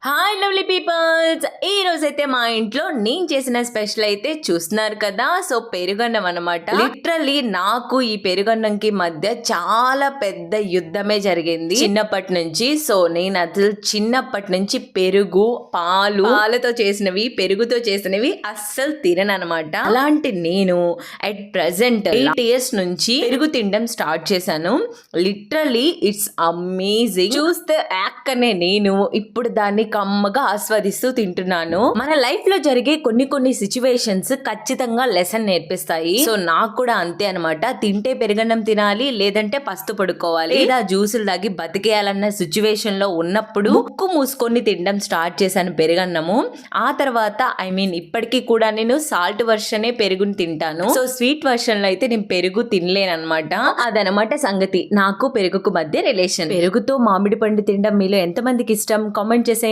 Hi lovely peoples, ఈ రోజైతే మా ఇంట్లో నేను చేసిన స్పెషల్ అయితే చూస్తున్నారు కదా. సో పెరుగన్నం అనమాట. లిటరల్లీ నాకు ఈ పెరుగన్నంకి మధ్య చాలా పెద్ద యుద్ధమే జరిగింది చిన్నప్పటి నుంచి. సో నేను అసలు చిన్నప్పటి నుంచి పాలతో చేసినవి, పెరుగుతో చేసినవి అస్సలు తినను అనమాట. అలాంటి నేను అట్ ప్రెసెంట్ 8 years నుంచి పెరుగు తినడం స్టార్ట్ చేశాను. Literally it's amazing. చూస్తే యాక్కనే నేను ఇప్పుడు దాన్ని కమ్మగా ఆస్వాదిస్తూ తింటున్నాను. మన లైఫ్ లో జరిగే కొన్ని సిచ్యువేషన్స్ ఖచ్చితంగా లెసన్ నేర్పిస్తాయి. సో నాకు కూడా అంతే అనమాట. తింటే పెరుగన్నం తినాలి, లేదంటే పస్తు పడుకోవాలి, లేదా జ్యూసులు తాగి బతికేయాలన్న సిచ్యువేషన్ లో ఉన్నప్పుడు ముక్కు మూసుకొని తినడం స్టార్ట్ చేశాను పెరుగన్నము. ఆ తర్వాత ఇప్పటికీ కూడా నేను సాల్ట్ వర్షనే పెరుగుని తింటాను. సో స్వీట్ వర్షన్ లో అయితే నేను పెరుగు తినలేను అనమాట. అదనమాట సంగతి. నాకు పెరుగుకు మధ్య రిలేషన్. పెరుగుతో మామిడి పండు తినడం మీలో ఎంతమందికి ఇష్టం? కామెంట్ చేసే